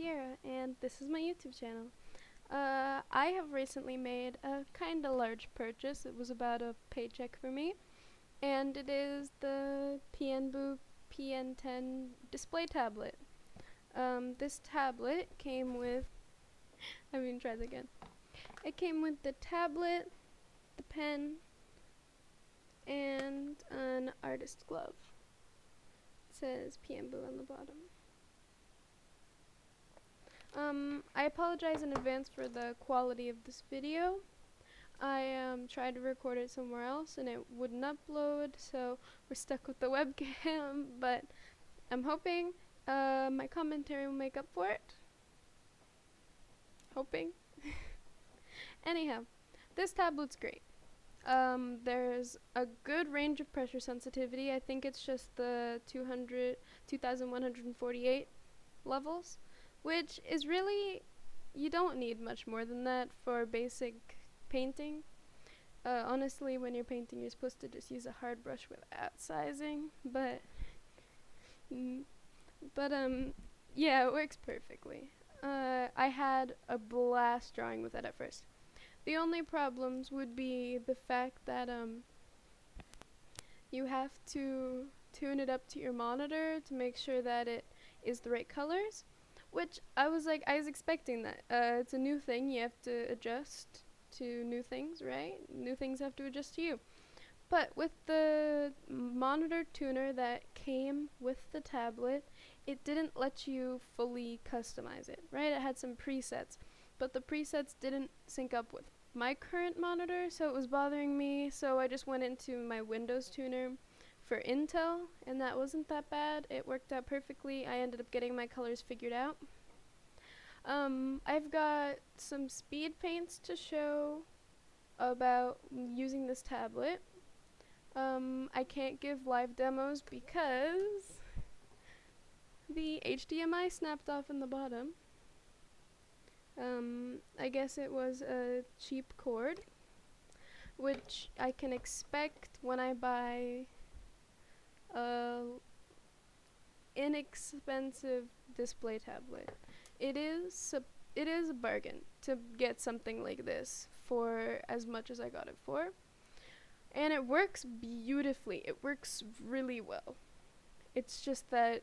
Sierra, and this is my YouTube channel. I have recently made a kinda large purchase. It was about a paycheck for me, and it is the PNBOO PN10 display tablet. This tablet came with, try that again. It came with the tablet, the pen, and an artist glove. It says PNBOO on the bottom. I apologize in advance for the quality of this video. I tried to record it somewhere else and it wouldn't upload, so we're stuck with the webcam, but I'm hoping my commentary will make up for it. Hoping. Anyhow, this tablet's great. There's a good range of pressure sensitivity. I think it's just the 2148 levels, which is really, you don't need much more than that for basic painting. Honestly, when you're painting, you're supposed to just use a hard brush without sizing, but yeah, it works perfectly. I had a blast drawing with it at first. The only problems would be the fact that you have to tune it up to your monitor to make sure that it is the right colors, which I was expecting that. It's a new thing, you have to adjust to new things, right? New things have to adjust to you. But with the monitor tuner that came with the tablet, it didn't let you fully customize it, right? It had some presets, but the presets didn't sync up with my current monitor, so it was bothering me, so I just went into my Windows tuner for Intel, and that wasn't that bad. It worked out perfectly. I ended up getting my colors figured out. I've got some speed paints to show about using this tablet. I can't give live demos because the HDMI snapped off in the bottom. I guess it was a cheap cord, which I can expect when I buy a inexpensive display tablet. It is a bargain to get something like this for as much as I got it for. And it works beautifully. It works really well. It's just that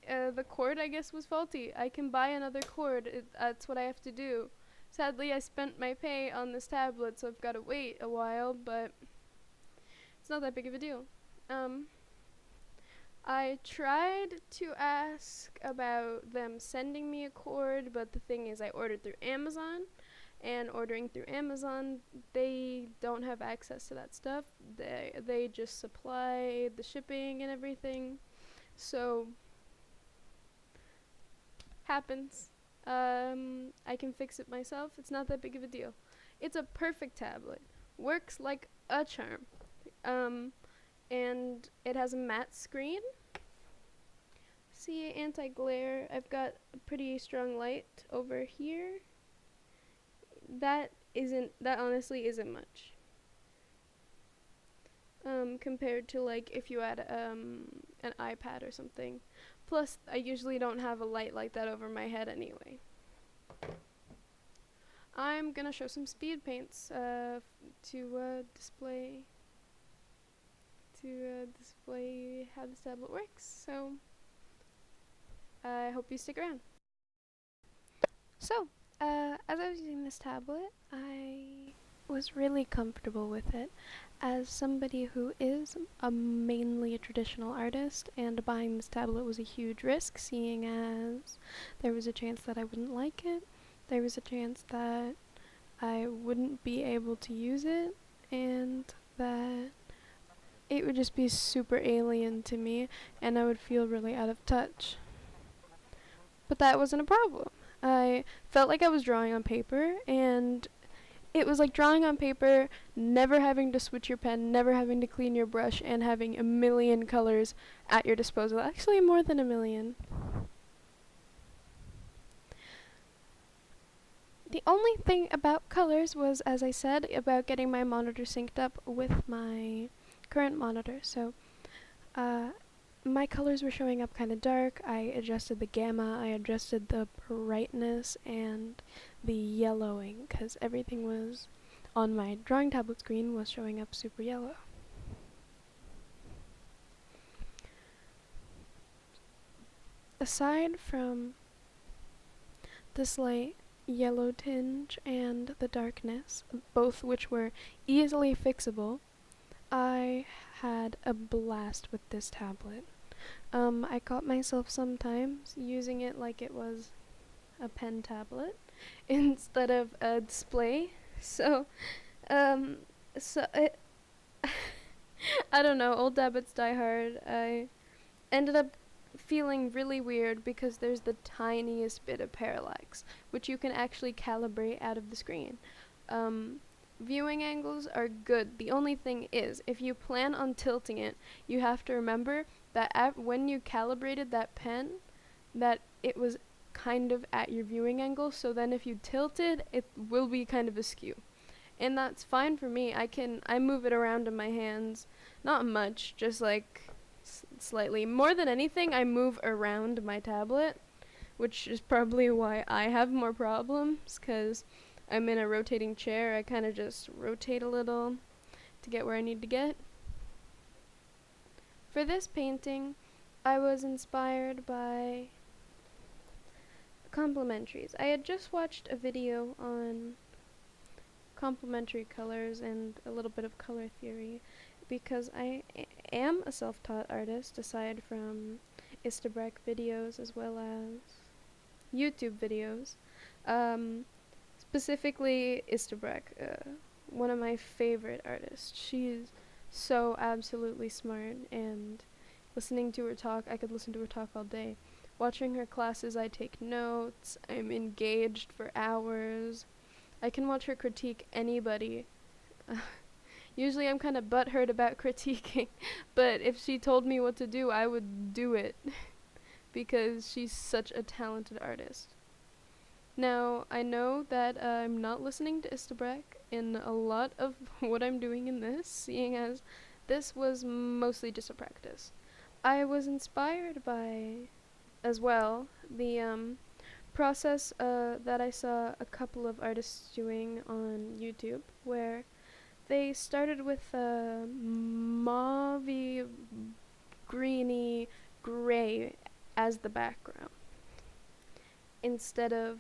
the cord, I guess, was faulty. I can buy another cord. That's what I have to do. Sadly, I spent my pay on this tablet, so I've got to wait a while, but it's not that big of a deal. I tried to ask about them sending me a cord, but the thing is I ordered through Amazon, and ordering through Amazon, they don't have access to that stuff. They just supply the shipping and everything. So happens. I can fix it myself. It's not that big of a deal. It's a perfect tablet. Works like a charm. And it has a matte screen. See, anti-glare. I've got a pretty strong light over here. That honestly isn't much. Compared to like if you had an iPad or something. Plus, I usually don't have a light like that over my head anyway. I'm gonna show some speed paints to display how this tablet works. So I hope you stick around. So, as I was using this tablet, I was really comfortable with it. As somebody who is mainly a traditional artist, and buying this tablet was a huge risk, seeing as there was a chance that I wouldn't like it, there was a chance that I wouldn't be able to use it, and that it would just be super alien to me, and I would feel really out of touch. But that wasn't a problem. I felt like I was drawing on paper, and it was like drawing on paper, never having to switch your pen, never having to clean your brush, and having a million colors at your disposal. Actually, more than a million. The only thing about colors was, as I said, about getting my monitor synced up with my current monitor. So, my colors were showing up kind of dark. I adjusted the gamma, I adjusted the brightness and the yellowing, because everything was on my drawing tablet screen was showing up super yellow. Aside from the slight yellow tinge and the darkness, both which were easily fixable, I had a blast with this tablet. I caught myself sometimes using it like it was a pen tablet instead of a display. So, um, it I don't know, old habits die hard. I ended up feeling really weird because there's the tiniest bit of parallax, which you can actually calibrate out of the screen. Viewing angles are good. The only thing is, if you plan on tilting it, you have to remember that when you calibrated that pen, that it was kind of at your viewing angle, so then if you tilt it, it will be kind of askew. And that's fine for me. I move it around in my hands, not much, just like slightly. More than anything, I move around my tablet, which is probably why I have more problems, because I'm in a rotating chair. I kind of just rotate a little to get where I need to get. For this painting, I was inspired by complementaries. I had just watched a video on complementary colors and a little bit of color theory because I am a self-taught artist aside from Istabrek videos as well as YouTube videos. Specifically Istabrek, one of my favorite artists. She's so absolutely smart, and listening to her talk, I could listen to her talk all day. Watching her classes, I take notes. I'm engaged for hours. I can watch her critique anybody. Usually I'm kind of butthurt about critiquing, but if she told me what to do, I would do it because she's such a talented artist. Now, I know that I'm not listening to Istabrek in a lot of what I'm doing in this, seeing as this was mostly just a practice. I was inspired by, as well, the process that I saw a couple of artists doing on YouTube, where they started with a mauve greeny gray as the background instead of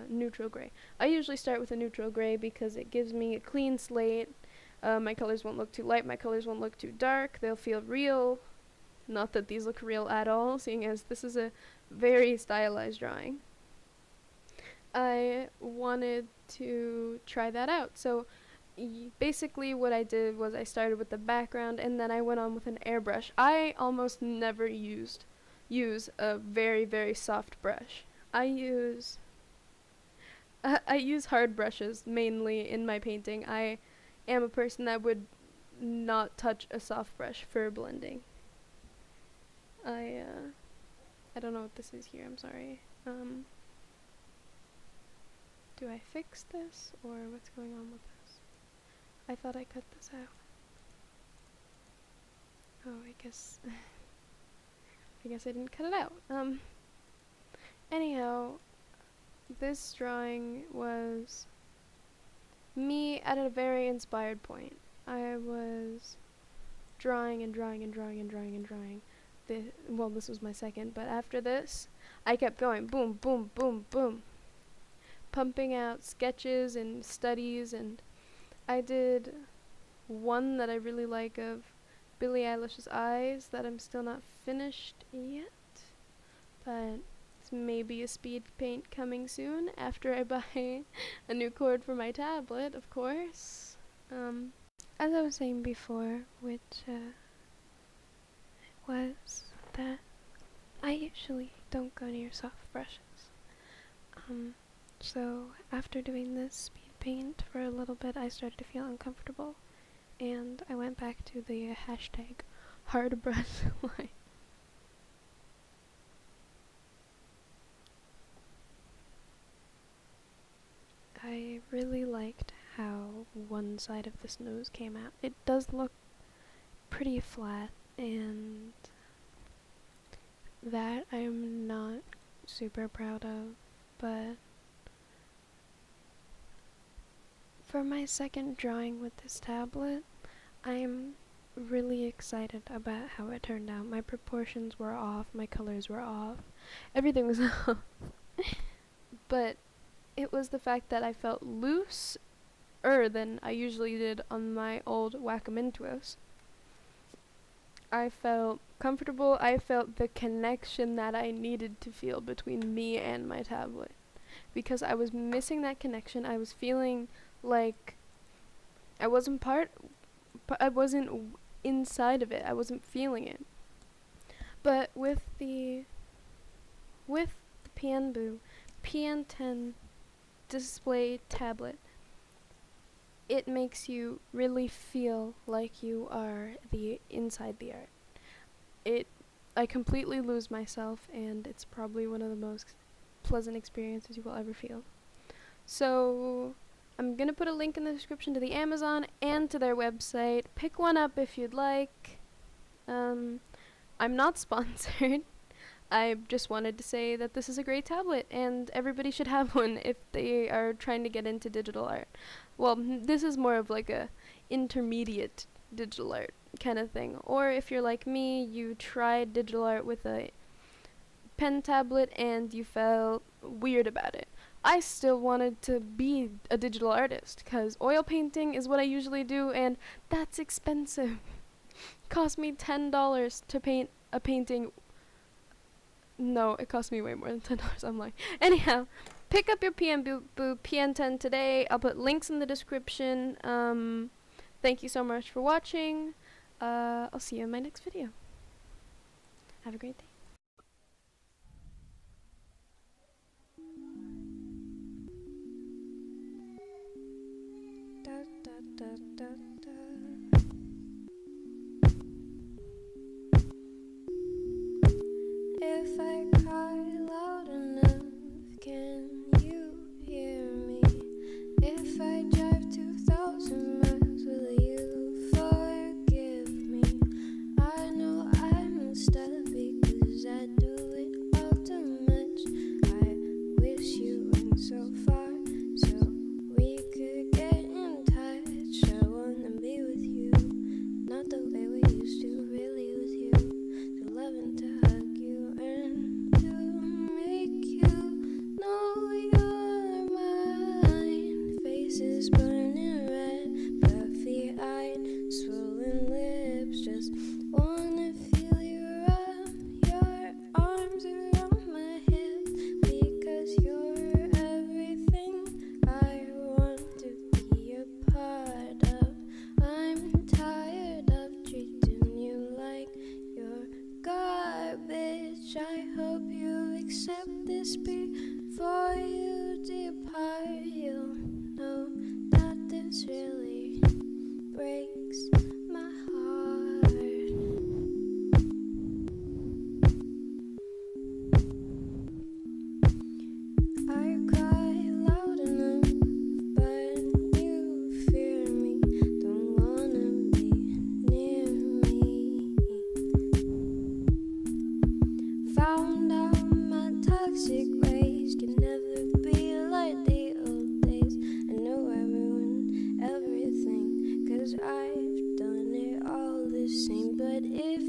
neutral gray. I usually start with a neutral gray because it gives me a clean slate. My colors won't look too light, my colors won't look too dark, they'll feel real. Not that these look real at all, seeing as this is a very stylized drawing. I wanted to try that out, so basically what I did was I started with the background and then I went on with an airbrush. I almost never use a very, very soft brush. I use hard brushes mainly in my painting. I am a person that would not touch a soft brush for blending. I don't know what this is here, I'm sorry. Do I fix this or what's going on with this? I thought I cut this out. Oh, I guess I didn't cut it out. Anyhow, this drawing was me at a very inspired point. I was drawing and drawing and drawing and drawing and drawing. Well, this was my second, but after this, I kept going boom, boom, boom, boom, pumping out sketches and studies, and I did one that I really like of Billie Eilish's eyes that I'm still not finished yet, but it's maybe a speed paint coming soon after I buy a new cord for my tablet, of course. As I was saying before, which was that I usually don't go near soft brushes. So after doing this speed paint for a little bit, I started to feel uncomfortable, and I went back to the hashtag hard brush line. I really liked how one side of this nose came out. It does look pretty flat, and that I'm not super proud of, but for my second drawing with this tablet, I'm really excited about how it turned out. My proportions were off, my colors were off, everything was off. But it was the fact that I felt looser than I usually did on my old Wacom-Intuos. I felt comfortable. I felt the connection that I needed to feel between me and my tablet. Because I was missing that connection. I was feeling like I wasn't inside of it. I wasn't feeling it. But with the PNBOO PN10 display tablet, it makes you really feel like you are inside the art. I completely lose myself, and it's probably one of the most pleasant experiences you will ever feel. So I'm gonna put a link in the description to the Amazon and to their website. Pick one up if you'd like. I'm not sponsored. I just wanted to say that this is a great tablet, and everybody should have one if they are trying to get into digital art. Well, this is more of like a intermediate digital art kind of thing. Or if you're like me, you tried digital art with a pen tablet and you felt weird about it. I still wanted to be a digital artist, because oil painting is what I usually do, and that's expensive. Cost me $10 to paint a painting. No, it cost me way more than $10. I'm like, anyhow, pick up your PNBOO PN10 today. I'll put links in the description. Thank you so much for watching. I'll see you in my next video. Have a great day. Da, da, da, da, da. If I cry loud enough, can you hear me? If I drive 2,000 miles, will you forgive me? I know I messed up because I do it all too much. I wish you went so far so we could get in touch. I wanna be with you, not the way we used to, really with you. To love and to hug you and to make you know you're mine. Faces burning red, puffy eyed, swollen lips. Just wanna feel you wrap your arms around my hips, because you're everything I want to be a part of. I'm tired of treating you like you're garbage. I hope you accept this before you depart. You'll know that this really breaks my heart. I cry loud enough, but you fear me, don't wanna be near me. Found out my toxic ways can never be like the old days. I know I ruined everything, 'cause I've done it all the same. But if